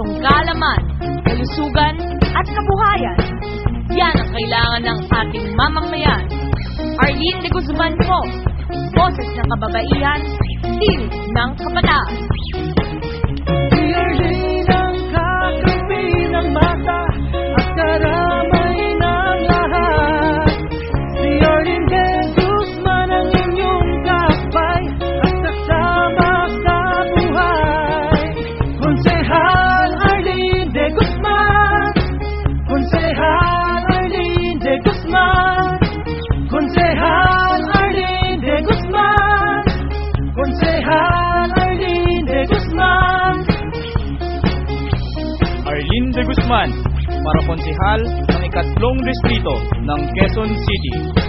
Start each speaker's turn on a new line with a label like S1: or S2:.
S1: serbisong kaalaman, kalusugan at kabuhayan. Yan ang kailangan ng ating mamamayan. Arlene de Guzman po, boses ng kababaihan, tinig ng kabataan.
S2: Si Arlene ang kakampi ng mata at karamay ng lahat. Si Arlene de Guzman ang inyong gabay at kasama sa buhay. Konsehal Arlene de Guzman, Konsehal Arlene de Guzman, Konsehal Arlene de Guzman, Konsehal Arlene de Guzman.
S3: Arlene de Guzman para konsehal ng ikatlong distrito ng Quezon City.